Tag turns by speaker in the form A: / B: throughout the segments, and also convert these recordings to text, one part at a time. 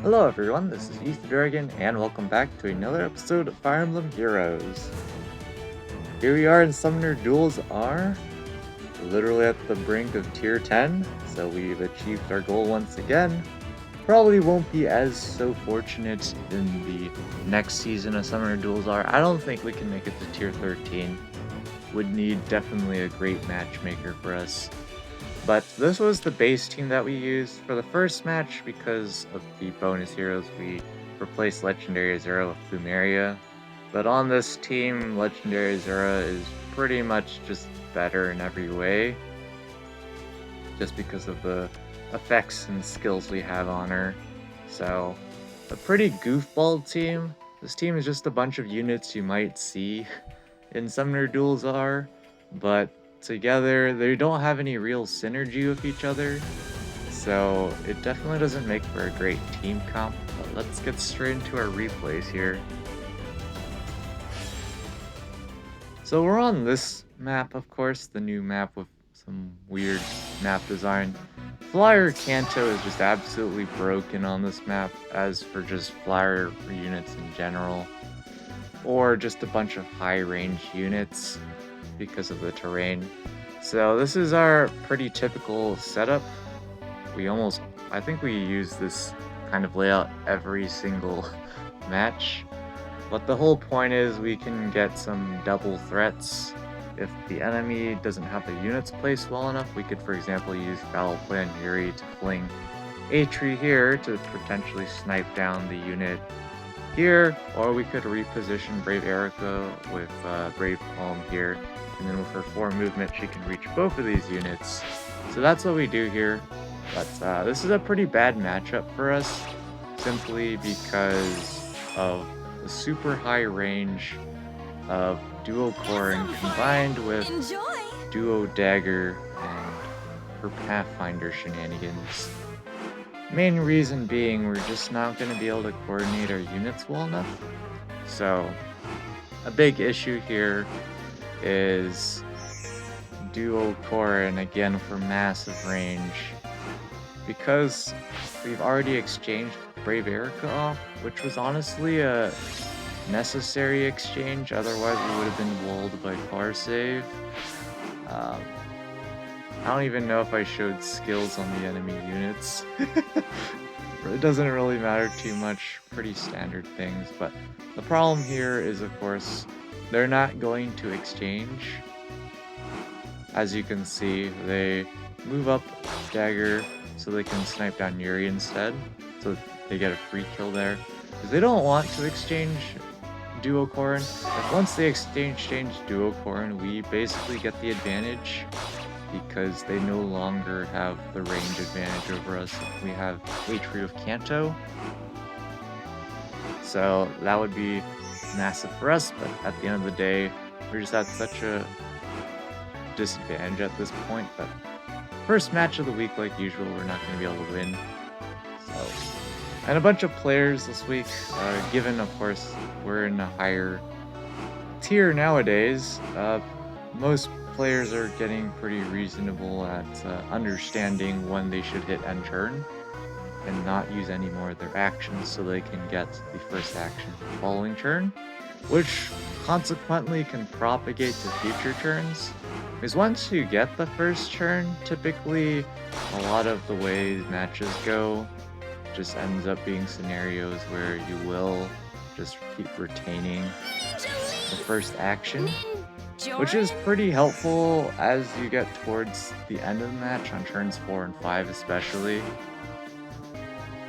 A: Hello everyone, this is Ethan Dragon, and welcome back to another episode of Fire Emblem Heroes. Here we are in Summoner Duels R, literally at the brink of Tier 10, so we've achieved our goal once again. Probably won't be as so fortunate in the next season of Summoner Duels R. I don't think we can make it to Tier 13. Would need definitely a great matchmaker for us. But this was the base team that we used for the first match. Because of the bonus heroes, we replaced Legendary Azura with Plumeria. But on this team, Legendary Azura is pretty much just better in every way, just because of the effects and skills we have on her. So, a pretty goofball team. This team is just a bunch of units you might see in Summoner Duels R, but together they don't have any real synergy with each other, so it definitely doesn't make for a great team comp. But let's get straight into our replays here. So we're on this map, of course, the new map with some weird map design. Flyer Kanto is just absolutely broken on this map, as for just flyer units in general, or just a bunch of high range units because of the terrain. So this is our pretty typical setup. I think we use this kind of layout every single match. But the whole point is we can get some double threats. If the enemy doesn't have the units placed well enough, we could, for example, use Battle Plan Yuri to fling Atri here to potentially snipe down the unit here, or we could reposition Brave Erica with Brave Palm here, and then with her 4 movement she can reach both of these units. So that's what we do here. But this is a pretty bad matchup for us, simply because of the super high range of Duo Corrin combined with Duo Dagger and her Pathfinder shenanigans. Main reason being we're just not going to be able to coordinate our units well enough. So a big issue here is Duo Corrin again for massive range. Because we've already exchanged Brave Erica off, which was honestly a necessary exchange, otherwise we would have been walled by car save. I don't even know if I showed skills on the enemy units. It doesn't really matter too much, pretty standard things, but the problem here is, of course, they're not going to exchange. As you can see, they move up Dagger so they can snipe down Yuri instead, so they get a free kill there. Because they don't want to exchange Duo Corrin. Once they exchange Duo Corrin, we basically get the advantage, because they no longer have the range advantage over us if we have Atri of Kanto. So that would be massive for us, but at the end of the day, we're just at such a disadvantage at this point. But first match of the week, like usual, we're not going to be able to win. So, and a bunch of players this week, given of course we're in a higher tier nowadays, most players are getting pretty reasonable at understanding when they should hit end turn and not use any more of their actions, so they can get the first action the following turn, which consequently can propagate to future turns. Because once you get the first turn, typically a lot of the way matches go just ends up being scenarios where you will just keep retaining the first action, which is pretty helpful as you get towards the end of the match on turns 4 and 5 especially.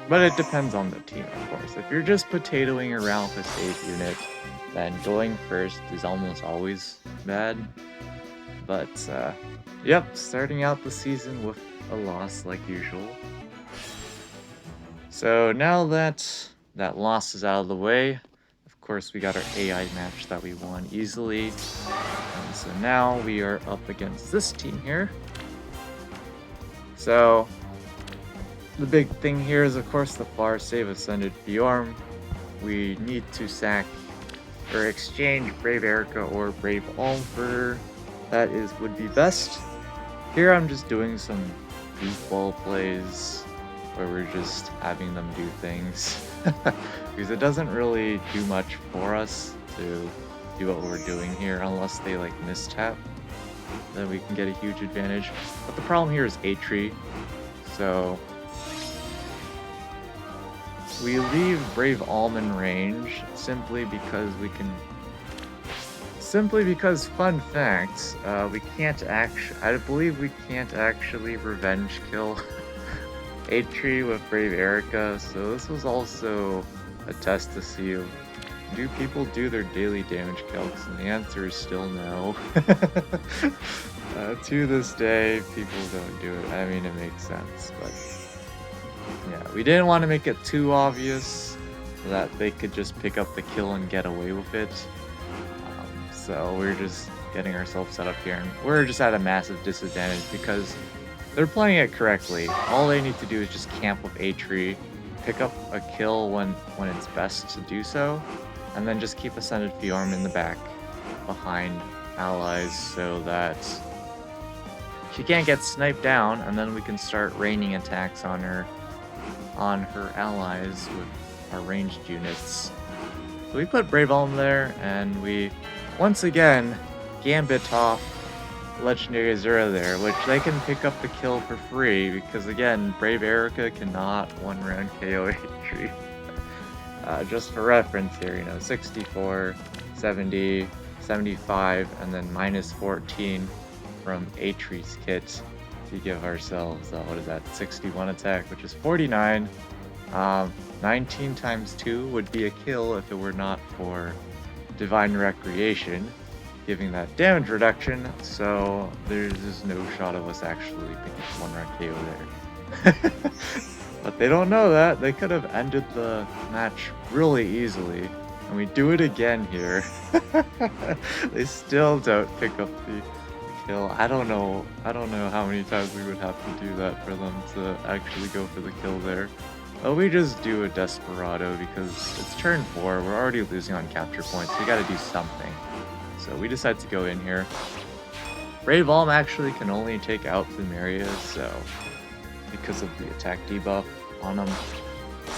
A: But it depends on the team, of course. If you're just potatoing around with a save unit, then going first is almost always bad. But yep, starting out the season with a loss like usual. So now that that loss is out of the way, of course we got our AI match that we won easily. And so now we are up against this team here. So the big thing here is, of course, the far save Ascended Bjorn. We need to sack or exchange Brave Erica or Brave Alm for her. That would be best. Here I'm just doing some goofball plays where we're just having them do things. Because it doesn't really do much for us to do what we're doing here unless they like mistap. Then we can get a huge advantage. But the problem here is Atri, so we leave Brave Almond range simply because we can. Simply because, fun fact, we can't actually. I believe we can't actually revenge kill Atri with Brave Erica. So this was also a test to see if do people do their daily damage calcs, and the answer is still no. To this day, people don't do it. I mean, it makes sense, but yeah, we didn't want to make it too obvious that they could just pick up the kill and get away with it. So we're just getting ourselves set up here, and we're just at a massive disadvantage because they're playing it correctly. All they need to do is just camp with Atri, pick up a kill when it's best to do so, and then just keep Ascended Fjorm in the back behind allies so that she can't get sniped down, and then we can start raining attacks on her allies with our ranged units. So we put Brave Alm there, and we once again gambit off Legendary Azura there, which they can pick up the kill for free because again, Brave Erica cannot one-round KO Atri. Just for reference here, 64, 70, 75, and then minus 14 from Atri's kit to give ourselves, what is that, 61 attack, which is 49. 19 times 2 would be a kill if it were not for Divine Recreation, giving that damage reduction, so there's just no shot of us actually picking one-round KO there. But they don't know that. They could have ended the match really easily, and we do it again here. They still don't pick up the kill. I don't know how many times we would have to do that for them to actually go for the kill there. But we just do a Desperado because it's turn 4. We're already losing on capture points. We gotta do something. So we decide to go in here. Brave Alm actually can only take out Plumeria, so because of the attack debuff on them.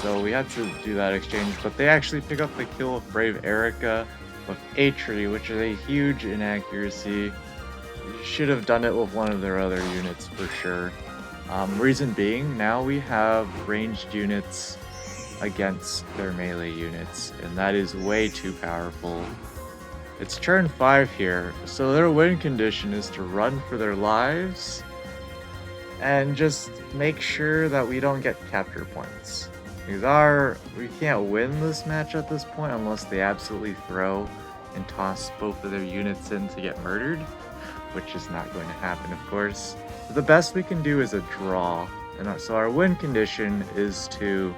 A: So we had to do that exchange, but they actually pick up the kill with Brave Erica with Atri, which is a huge inaccuracy. Should have done it with one of their other units for sure. Reason being, now we have ranged units against their melee units, and that is way too powerful. It's turn 5 here, so their win condition is to run for their lives and just make sure that we don't get capture points. Because we can't win this match at this point unless they absolutely throw and toss both of their units in to get murdered, which is not going to happen, of course. But the best we can do is a draw, and so our win condition is to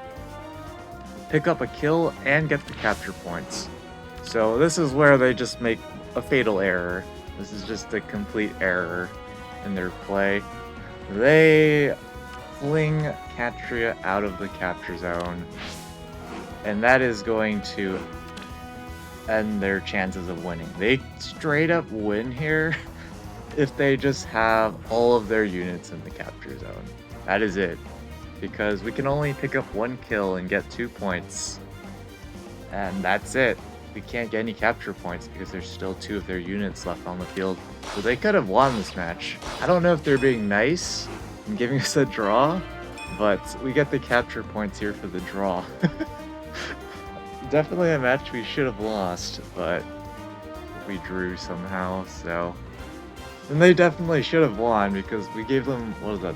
A: pick up a kill and get the capture points. So this is where they just make a fatal error. This is just a complete error in their play. They fling Catria out of the capture zone, and that is going to end their chances of winning. They straight up win here if they just have all of their units in the capture zone. That is it. Because we can only pick up 1 kill and get 2 points. And that's it. We can't get any capture points because there's still 2 of their units left on the field. So they could have won this match. I don't know if they're being nice and giving us a draw, but we get the capture points here for the draw. Definitely a match we should have lost, but we drew somehow, so. And they definitely should have won because we gave them,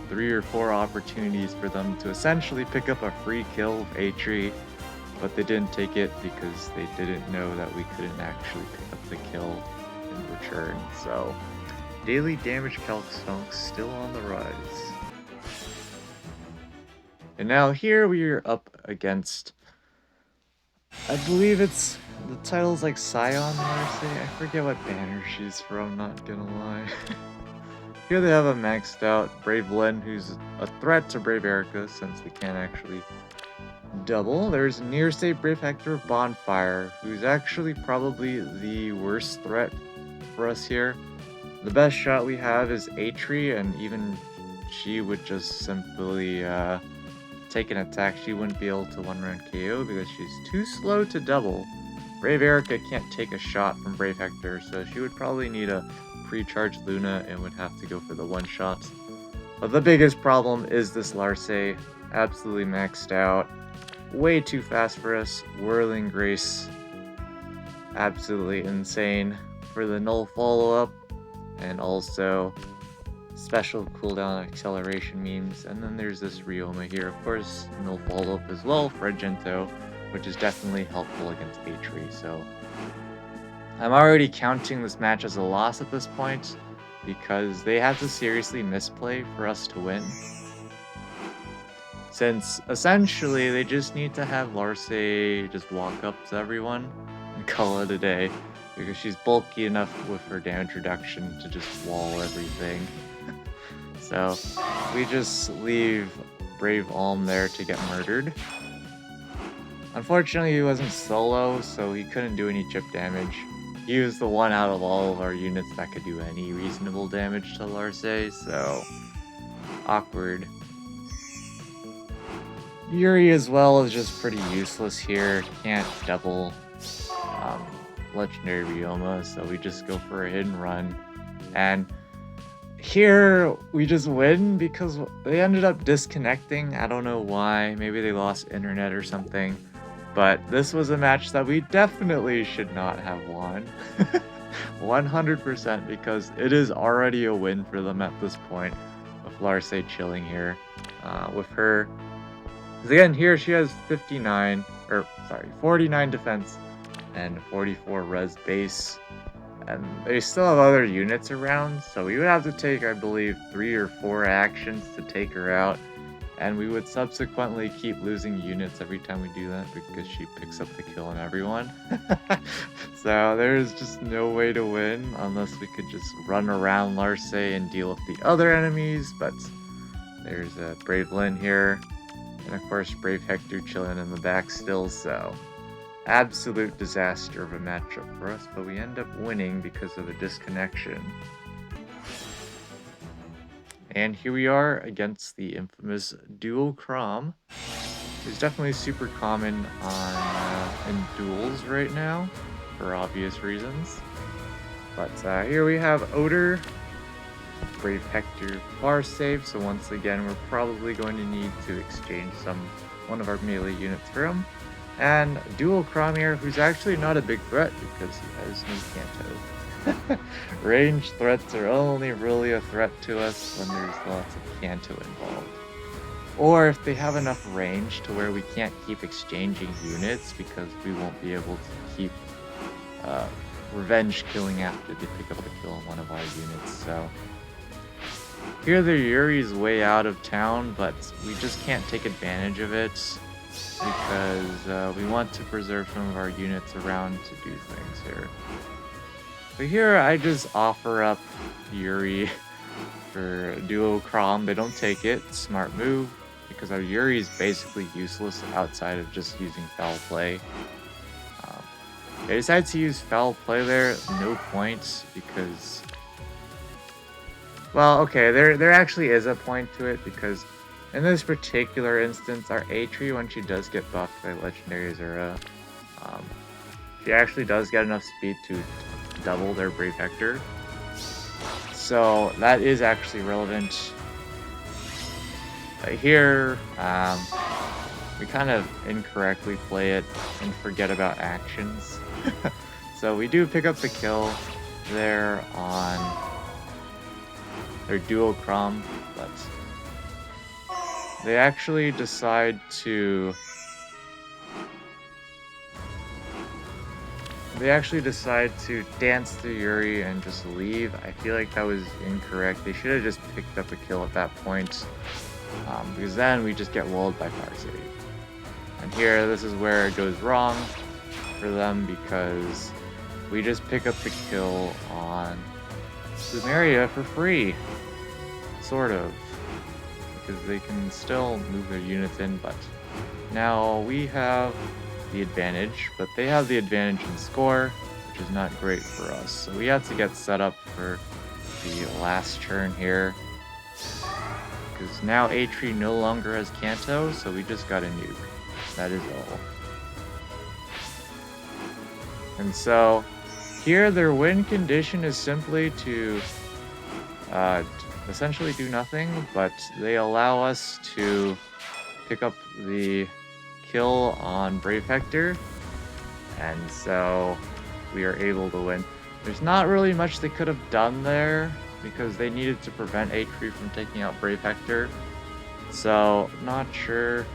A: 3 or 4 opportunities for them to essentially pick up a free kill with Atri, but they didn't take it because they didn't know that we couldn't actually pick up the kill in return. So, daily damage calc stonks still on the rise. And now here we are up against, I believe it's, the title's like Scion Mercy. I forget what banner she's from, not gonna lie. Here they have a maxed out Brave Len, who's a threat to Brave Erica since they can't actually double. There's Near State Brave Hector Bonfire, who's actually probably the worst threat for us here. The best shot we have is Atri, and even she would just simply take an attack, she wouldn't be able to one-round KO because she's too slow to double. Brave Erica can't take a shot from Brave Hector, so she would probably need a pre-charged Luna and would have to go for the one-shots. But the biggest problem is this Larce, absolutely maxed out. Way too fast for us. Whirling Grace, absolutely insane for the null follow-up, and also special cooldown acceleration memes. And then there's this Ryoma here, of course, null follow-up as well for Argento, which is definitely helpful against Atri. So I'm already counting this match as a loss at this point because they have to seriously misplay for us to win. Since essentially they just need to have Larce just walk up to everyone and call it a day, because she's bulky enough with her damage reduction to just wall everything. So we just leave Brave Alm there to get murdered. Unfortunately, he wasn't solo, so he couldn't do any chip damage. He was the one out of all of our units that could do any reasonable damage to Larce, so awkward. Yuri as well is just pretty useless here. Can't double Legendary Ryoma, so we just go for a hit and run. And here we just win because they ended up disconnecting. I don't know why. Maybe they lost internet or something. But this was a match that we definitely should not have won. 100%, because it is already a win for them at this point with Larce chilling here. With her, because again, here she has 49 defense and 44 res base. And they still have other units around, so we would have to take, I believe, 3 or 4 actions to take her out. And we would subsequently keep losing units every time we do that because she picks up the kill on everyone. So there's just no way to win unless we could just run around Larce and deal with the other enemies. But there's a Brave Lyn here, and of course Brave Hector chilling in the back still, so absolute disaster of a matchup for us, but we end up winning because of a disconnection. And here we are against the infamous Duo Crom, who's definitely super common in duels right now, for obvious reasons. But here we have Oder, Brave Hector bar save, so once again we're probably going to need to exchange one of our melee units for him. And Duo Crom here, who's actually not a big threat because he has no Kanto. Ranged threats are only really a threat to us when there's lots of Kanto involved. Or if they have enough range to where we can't keep exchanging units because we won't be able to keep revenge killing after they pick up a kill on one of our units. So here the Yuri's way out of town, but we just can't take advantage of it because we want to preserve some of our units around to do things here. But here I just offer up Yuri for Duo Crom. They don't take it. Smart move, because our Yuri is basically useless outside of just using foul play. They decide to use foul play there, no points, because, well, okay, there actually is a point to it, because in this particular instance, our Atri, when she does get buffed by Legendary Azura, she actually does get enough speed to double their Brave Hector. So that is actually relevant. But here, we kind of incorrectly play it and forget about actions. So we do pick up the kill there on their Duo Crom, but they actually decide to dance through Yuri and just leave. I feel like that was incorrect. They should have just picked up a kill at that point, because then we just get walled by fire save. And here, this is where it goes wrong for them, because we just pick up the kill on Sumeria for free, sort of, because they can still move their units in, but now we have the advantage, but they have the advantage in score, which is not great for us. So we have to get set up for the last turn here, Because now Atri no longer has Kanto, so we just got a nuke. That is all. And so, here their win condition is simply to essentially do nothing, but they allow us to pick up the kill on Brave Hector, and so we are able to win. There's not really much they could have done there, because they needed to prevent Atri from taking out Brave Hector. So, not sure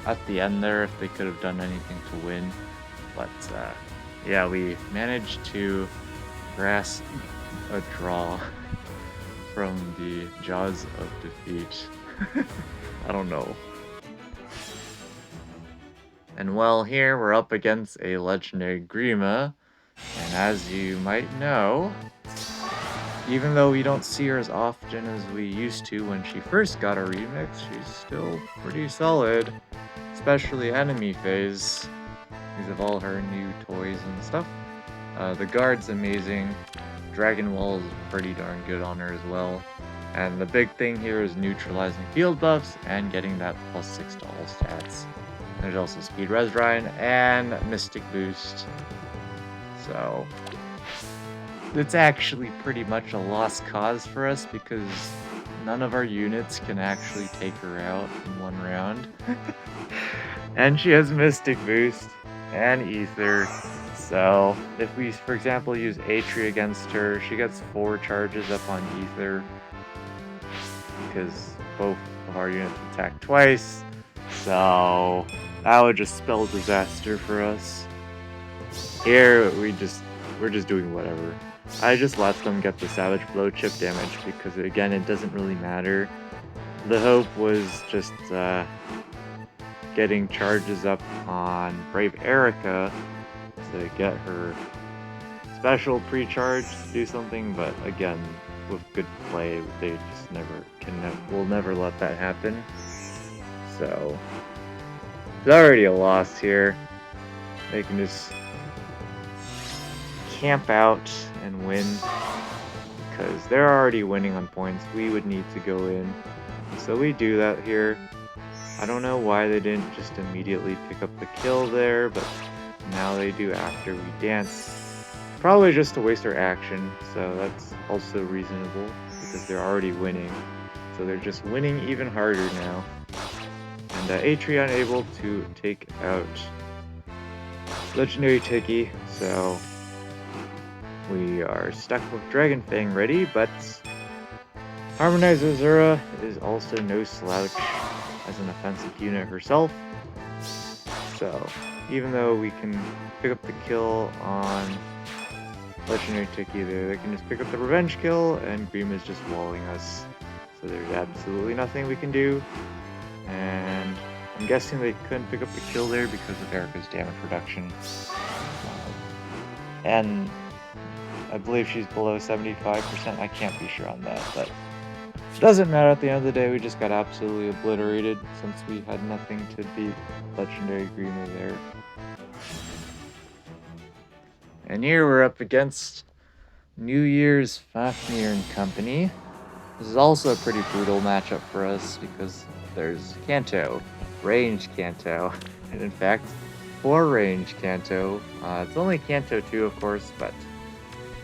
A: at the end there if they could have done anything to win. But, yeah, we managed to grasp a draw from the jaws of defeat. I don't know. And well, here we're up against a legendary Grima, and as you might know, even though we don't see her as often as we used to when she first got a remix, she's still pretty solid, especially enemy phase, because of all her new toys and stuff. The guard's amazing, Dragon Wall is pretty darn good on her as well, and the big thing here is neutralizing field buffs and getting that +6 to all stats. There's also Speed Resrine and Mystic Boost, so it's actually pretty much a lost cause for us because none of our units can actually take her out in one round. And she has Mystic Boost and Ether. So if we, for example, use Atri against her, she gets 4 charges up on Ether because both of our units attack twice. So that would just spell disaster for us. Here we're just doing whatever. I just let them get the Savage Blow chip damage because, again, it doesn't really matter. The hope was just getting charges up on Brave Erica to get her special pre-charge to do something, but again, with good play, they just will never let that happen. So, it's already a loss here. They can just camp out and win because they're already winning on points. We would need to go in, so we do that here. I don't know why they didn't just immediately pick up the kill there, but now they do after we dance. Probably just to waste our action, so that's also reasonable because they're already winning, so they're just winning even harder now. And Atri unable to take out Legendary Tiki, so we are stuck with Dragon Fang ready, but Harmonized Azura is also no slouch as an offensive unit herself. So even though we can pick up the kill on Legendary Tiki there, they can just pick up the revenge kill, and Grima is just walling us. So there's absolutely nothing we can do. And I'm guessing they couldn't pick up the kill there because of Erica's damage reduction. And I believe she's below 75%. I can't be sure on that, but it doesn't matter. At the end of the day, we just got absolutely obliterated since we had nothing to beat Legendary Grima there. And here we're up against New Year's Fafnir and Company. This is also a pretty brutal matchup for us because there's Kanto, ranged Kanto, and in fact, 4 ranged Kanto. It's only Kanto 2, of course, but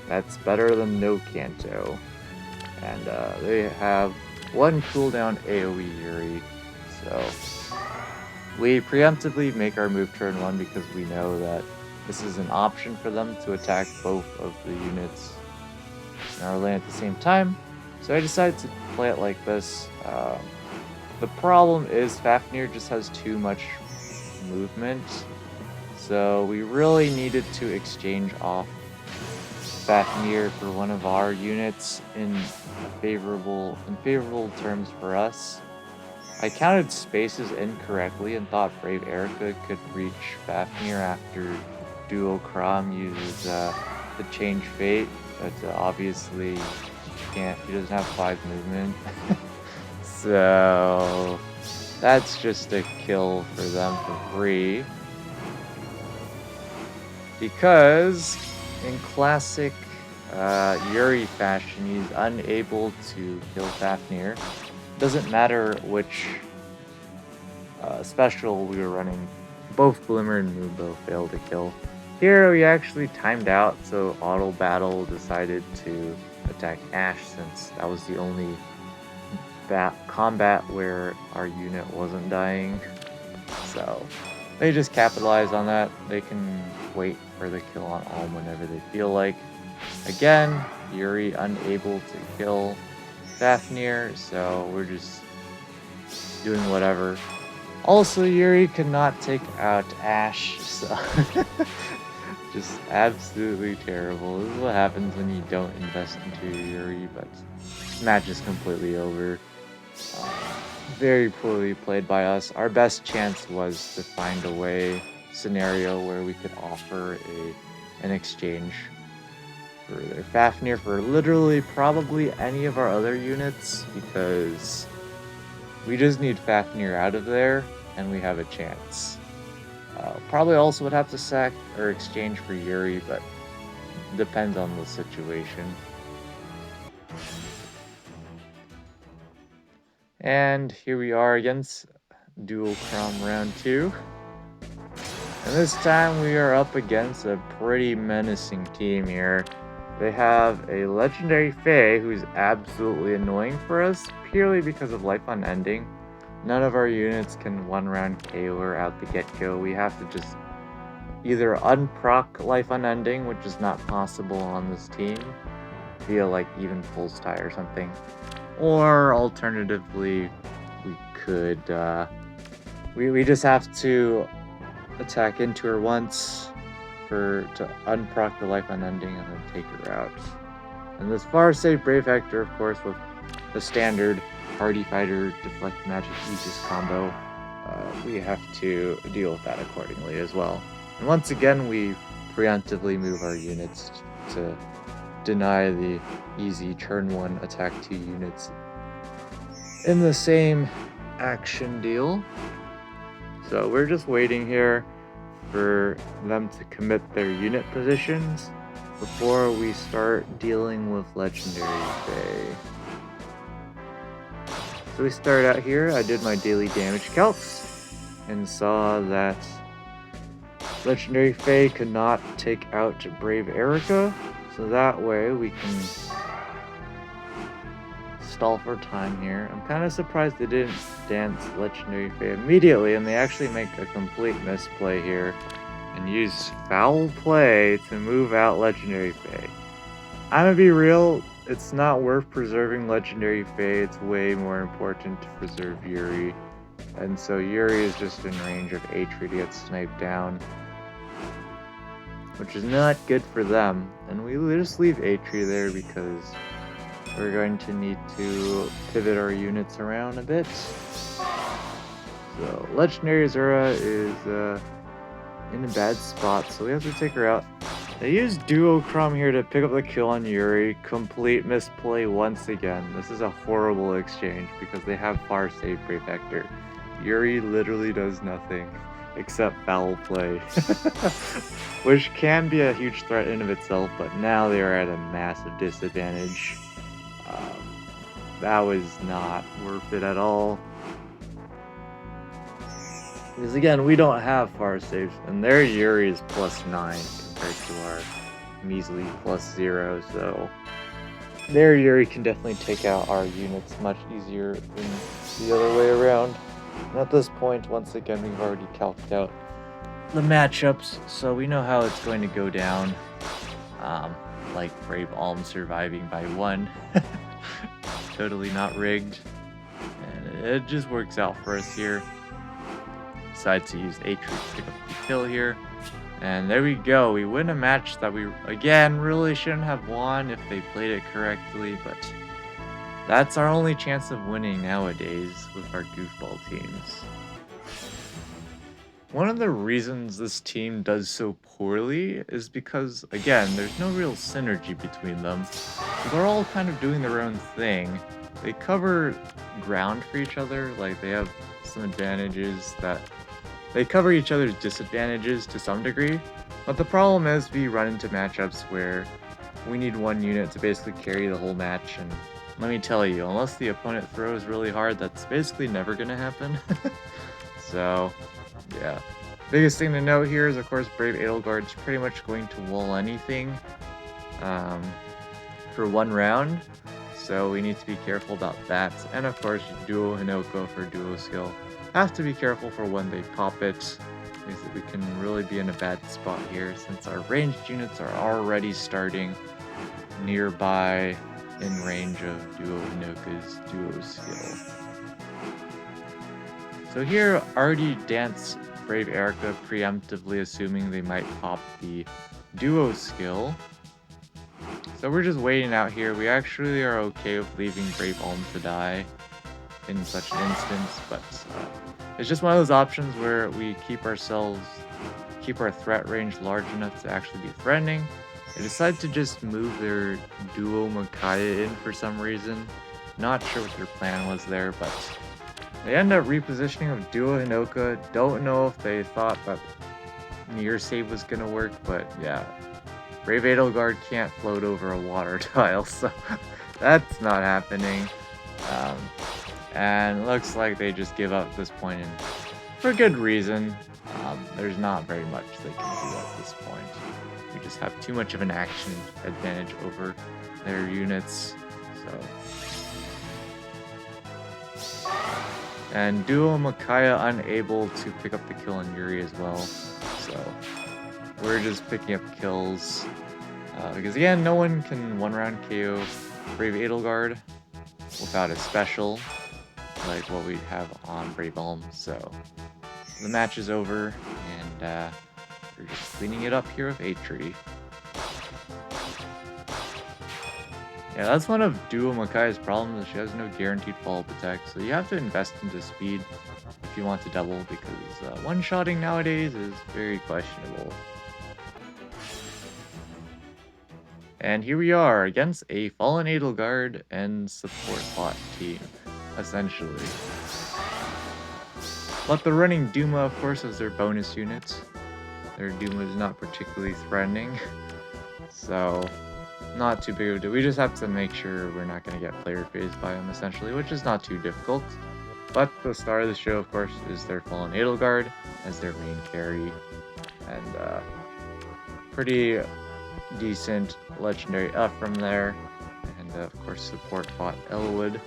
A: that's better than no Kanto. And they have 1 cooldown AoE Yuri, so we preemptively make our move turn 1 because we know that this is an option for them to attack both of the units in our lane at the same time. So I decided to play it like this. The problem is Fafnir just has too much movement, so we really needed to exchange off Fafnir for one of our units in favorable terms for us. I counted spaces incorrectly and thought Brave Erica could reach Fafnir after Duo Krom uses the Change Fate, but obviously he can't. He doesn't have 5 movement. So that's just a kill for them for free. Because in classic Yuri fashion, he's unable to kill Fafnir. Doesn't matter which special we were running, both Glimmer and Moonbow failed to kill. Here we actually timed out, so Auto Battle decided to attack Ash since that was the only combat where our unit wasn't dying. So they just capitalize on that. They can wait for the kill on Alm whenever they feel like. Again, Yuri unable to kill Fafnir, so we're just doing whatever. Also, Yuri could not take out Ash, so just absolutely terrible. This is what happens when you don't invest into Yuri, but this match is completely over. Very poorly played by us. Our best chance was to find a way scenario where we could offer an exchange for their Fafnir for literally probably any of our other units, because we just need Fafnir out of there and we have a chance. Probably also would have to sack or exchange for Yuri, but depends on the situation. And here we are against Dual Crom round 2. And this time we are up against a pretty menacing team here. They have a legendary Fae who's absolutely annoying for us purely because of life unending. None of our units can one-round KO her out the get-go. We have to just either unproc life unending, which is not possible on this team, via like even pulse tie or something. Or alternatively, we could, we just have to attack into her once to unproc the life unending and then take her out. And this far save Brave Hector, of course, with the standard Hardy Fighter Deflect Magic Aegis combo, we have to deal with that accordingly as well. And once again, we preemptively move our units to deny the easy turn 1 attack 2 units in the same action deal. So we're just waiting here for them to commit their unit positions before we start dealing with Legendary Fae. So we start out here. I did my daily damage calcs and saw that Legendary Fae could not take out Brave Erica, so that way we can stall for time here. I'm kind of surprised they didn't dance Legendary Fae immediately, and they actually make a complete misplay here and use foul play to move out Legendary Fae. I'm gonna be real, it's not worth preserving Legendary Fae. It's way more important to preserve Yuri, and so Yuri is just in range of Atri to get sniped down, which is not good for them. And we just leave Atri there because we're going to need to pivot our units around a bit. So Legendary Azura is in a bad spot, so we have to take her out. They use Duochrome here to pick up the kill on Yuri. Complete misplay once again. This is a horrible exchange because they have far save Brave Hector. Yuri literally does nothing except foul play, which can be a huge threat in of itself, but now they are at a massive disadvantage. That was not worth it at all. Because again, we don't have far saves, and their Yuri is +9 compared to our measly +0, so their Yuri can definitely take out our units much easier than the other way around. And at this point, once again, we've already calced out the matchups, so we know how it's going to go down. Like Brave Alm surviving by 1. Totally not rigged. And it just works out for us here. Decide to use Atri to pick up the kill here. And there we go. We win a match that we, again, really shouldn't have won if they played it correctly, but that's our only chance of winning nowadays with our goofball teams. One of the reasons this team does so poorly is because, again, there's no real synergy between them. They're all kind of doing their own thing. They cover ground for each other, like they have some advantages that they cover each other's disadvantages to some degree, but the problem is we run into matchups where we need one unit to basically carry the whole match, and let me tell you, unless the opponent throws really hard, that's basically never gonna happen. So, yeah. Biggest thing to note here is, of course, Brave Edelgard's pretty much going to wall anything um, for one round. So we need to be careful about that. And of course, Duo Hinoko for duo skill. Have to be careful for when they pop it, because we can really be in a bad spot here since our ranged units are already starting nearby in range of Duo Hinoka's duo skill. So here, already dance Brave Erica preemptively assuming they might pop the duo skill. So we're just waiting out here. We actually are okay with leaving Brave Olm to die in such an instance, but it's just one of those options where we keep our threat range large enough to actually be threatening. They decide to just move their duo Makaya in for some reason. Not sure what their plan was there, but they end up repositioning with Duo Hinoka. Don't know if they thought that near save was gonna work, but yeah. Brave Edelgard can't float over a water tile, so that's not happening. And looks like they just give up at this point, and for good reason. There's not very much they can do at this point. We just have too much of an action advantage over their units, so. And Duo Makaya unable to pick up the kill on Yuri as well, so we're just picking up kills. Because again, no one can one-round KO Brave Edelgard without a special, like what we have on Brave Elm, so the match is over, and we're just cleaning it up here with Atri. Yeah, that's one of Duo Makaya's problems, is she has no guaranteed follow-up attack, so you have to invest into speed if you want to double, because one-shotting nowadays is very questionable. And here we are, against a Fallen Edelgard and support bot team, essentially. But they're running Duma, of course, as their bonus unit. Their Duma is not particularly threatening, so not too big of a deal. We just have to make sure we're not going to get player phased by them, essentially, which is not too difficult. But the star of the show, of course, is their Fallen Edelgard as their main carry. And pretty decent legendary F from there. And of course, support bot Elwood.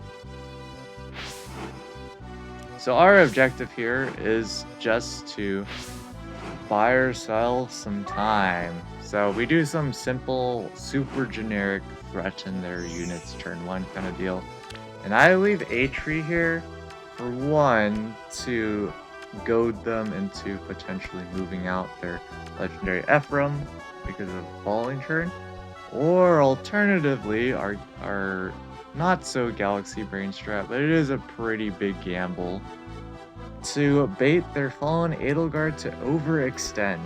A: So our objective here is just to buy ourselves some time. So we do some simple, super generic threaten their units turn one kind of deal. And I leave Atri here for one to goad them into potentially moving out their legendary Ephraim because of falling turn. Or alternatively, our not so Galaxy Brain strat, but it is a pretty big gamble to bait their Fallen Edelgard to overextend.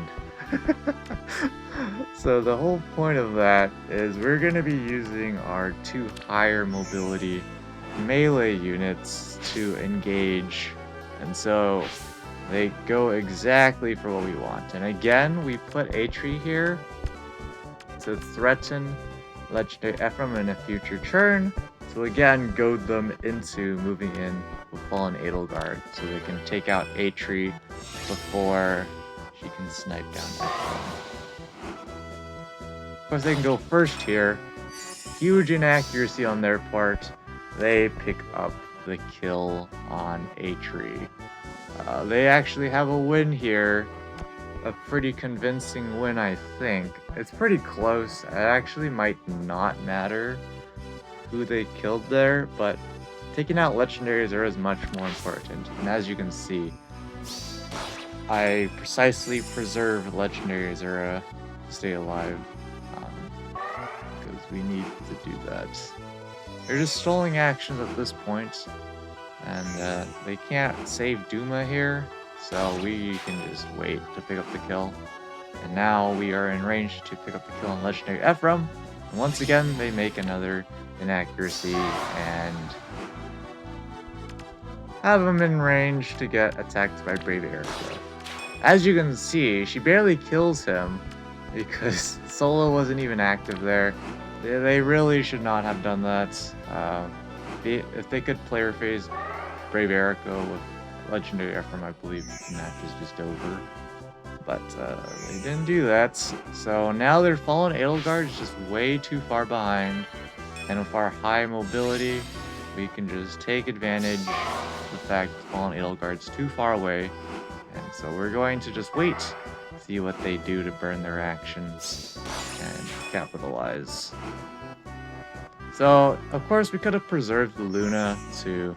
A: So the whole point of that is we're going to be using our 2 higher mobility melee units to engage, and so they go exactly for what we want. And again, we put Atri here to threaten legendary Ephraim in a future turn, to again goad them into moving in with Fallen Edelgard, so they can take out Atri before she can snipe down Ephraim. Of course, they can go first here. Huge inaccuracy on their part. They pick up the kill on Atri. They actually have a win here. A pretty convincing win, I think. It's pretty close. It actually might not matter who they killed there, but taking out legendaries is much more important. And as you can see, I precisely preserve legendary Azura to stay alive, because we need to do that. They're just stalling actions at this point, and they can't save Duma here, so we can just wait to pick up the kill. And now we are in range to pick up the kill on legendary Ephraim, and once again they make another inaccuracy and have him in range to get attacked by Brave Erica. As you can see, she barely kills him because Solo wasn't even active there. They really should not have done that. If they could player phase Brave Erica with Legendary Ephraim, I believe the match is just over. But they didn't do that. So now their Fallen Edelgard is just way too far behind. And with our high mobility, we can just take advantage of the fact that Fallen Edelgard's too far away. And so we're going to just wait, see what they do to burn their actions, and capitalize. So, of course, we could have preserved the Luna to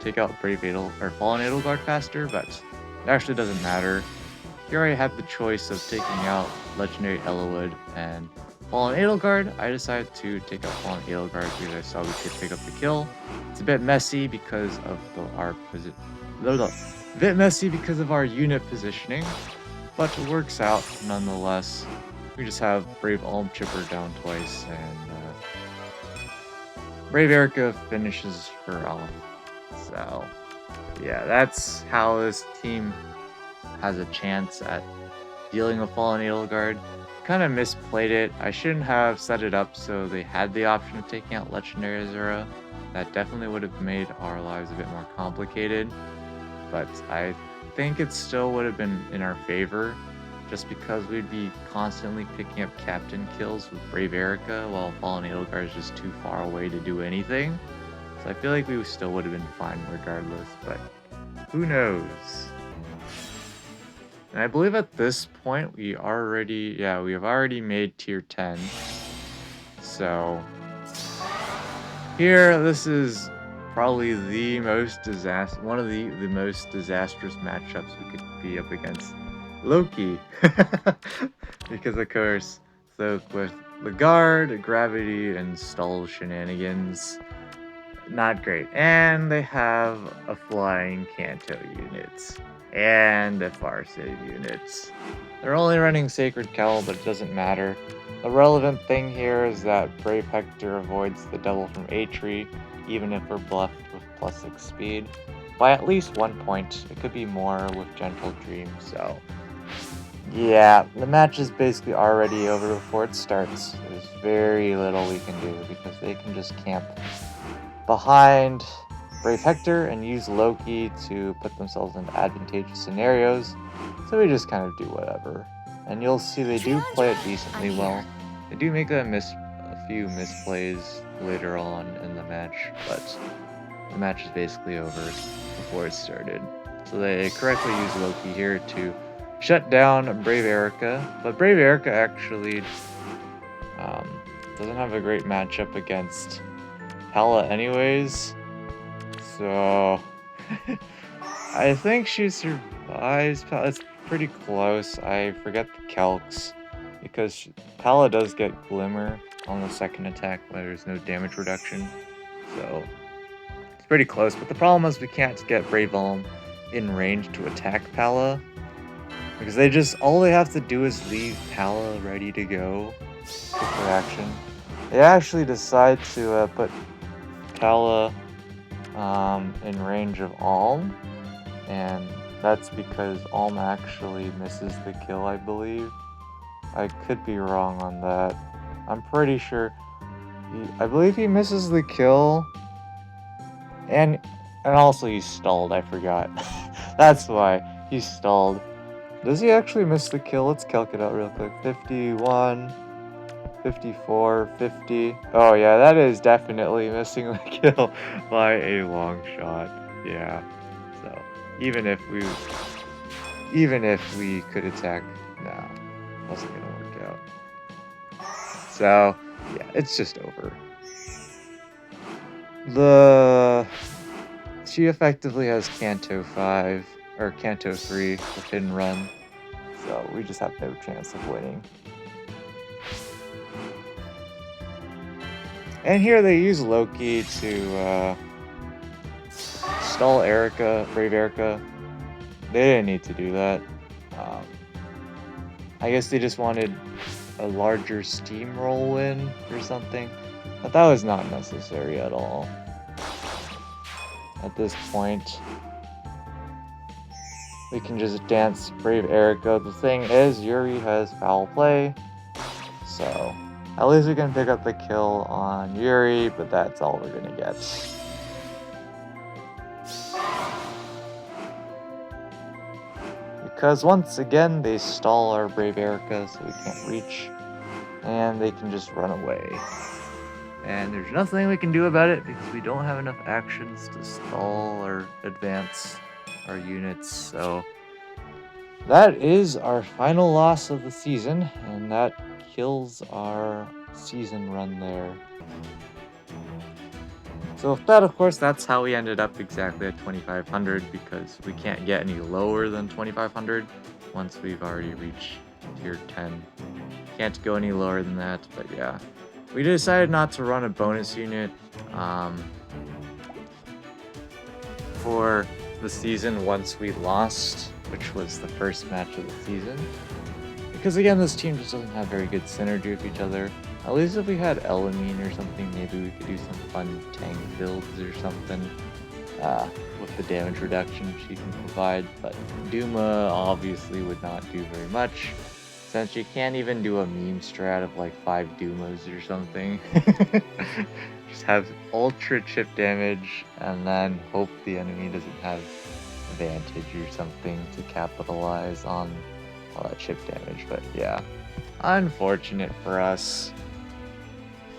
A: take out Fallen Edelgard faster, but it actually doesn't matter. Here I had the choice of taking out Legendary Elowood and Fallen Edelgard. I decided to take out Fallen Edelgard because I saw we could pick up the kill. It's a bit messy because of our unit positioning, but it works out nonetheless. We just have Brave Alm Chipper down twice, and Brave Erica finishes her off. So, yeah, that's how this team has a chance at dealing with Fallen Edelgard. Kind of misplayed it. I shouldn't have set it up so they had the option of taking out Legendary Azura. That definitely would have made our lives a bit more complicated. But I think it still would have been in our favor, just because we'd be constantly picking up captain kills with Brave Erica while Fallen Edelgard is just too far away to do anything. So I feel like we still would have been fine regardless, but who knows? And I believe at this point we have already made tier 10. So here, this is probably one of the most disastrous matchups we could be up against Loki. Because of course, so with the guard, gravity, and stall shenanigans, not great. And they have a flying Kanto unit and a Farsight unit. They're only running Sacred Cowl, but it doesn't matter. The relevant thing here is that Brave Hector avoids the Devil from Atri, even if we're bluffed with +6 speed, by at least 1 point. It could be more with Gentle Dream, so yeah, the match is basically already over before it starts. There's very little we can do because they can just camp behind Brave Hector and use Loki to put themselves into advantageous scenarios, so we just kind of do whatever. And you'll see they do play it decently well. They do make a few misplays later on in the match, but the match is basically over before it started. So they correctly use Loki here to shut down Brave Erica, but Brave Erica actually doesn't have a great matchup against Pala anyways, so I think she survives. It's pretty close. I forget the calcs because Pala does get Glimmer on the second attack where there's no damage reduction, so it's pretty close. But the problem is we can't get Brave Alm in range to attack Pala because all they have to do is leave Pala ready to go with their action. They actually decide to put Pala in range of Alm, and that's because Alm actually misses the kill, I believe. I could be wrong on that. I'm pretty sure I believe he misses the kill, and also he stalled. I forgot. That's why he stalled. Does he actually miss the kill? Let's calc it out real quick. 51, 54, 50. Oh yeah, that is definitely missing the kill by a long shot. Yeah. So even if we could attack, no, wasn't gonna work out. So yeah, it's just over. She effectively has Kanto 5 or Kanto 3 with Hidden Run, so we just have no chance of winning. And here they use Loki to stall Brave Erica. They didn't need to do that. I guess they just wanted a larger steamroll win or something, but that was not necessary at all. At this point, we can just dance Brave Erica. The thing is, Yuri has foul play, so At least we can pick up the kill on Yuri, but that's all we're gonna get. Because once again, they stall our Brave Erica, so we can't reach, and they can just run away. And there's nothing we can do about it because we don't have enough actions to stall or advance our units, so that is our final loss of the season, and that kills our season run there. So with that, of course, that's how we ended up exactly at 2500, because we can't get any lower than 2500 once we've already reached tier 10. Can't go any lower than that, but yeah. We decided not to run a bonus unit for the season once we lost, which was the first match of the season. Because again, this team just doesn't have very good synergy with each other. At least if we had Elamine or something, maybe we could do some fun tank builds or something with the damage reduction she can provide. But Duma obviously would not do very much, since you can't even do a meme strat of like 5 Dumas or something. Just have ultra chip damage and then hope the enemy doesn't have advantage or something to capitalize on all that chip damage. But yeah, unfortunate for us.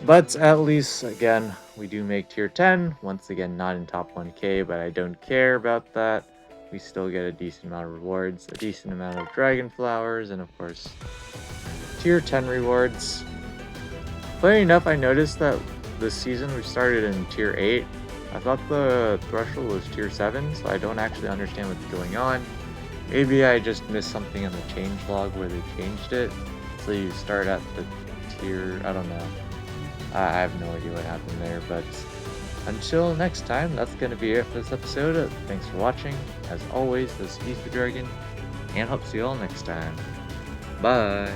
A: But at least, again, we do make tier 10. Once again, not in top 1k, but I don't care about that. We still get a decent amount of rewards, a decent amount of dragon flowers, and of course, tier 10 rewards. Funny enough, I noticed that this season we started in tier 8. I thought the threshold was tier 7, so I don't actually understand what's going on. Maybe I just missed something in the changelog where they changed it. So you start at the tier, I don't know. I have no idea what happened there, but until next time, that's going to be it for this episode. Thanks for watching. As always, this is the Dragon, and hope to see you all next time. Bye!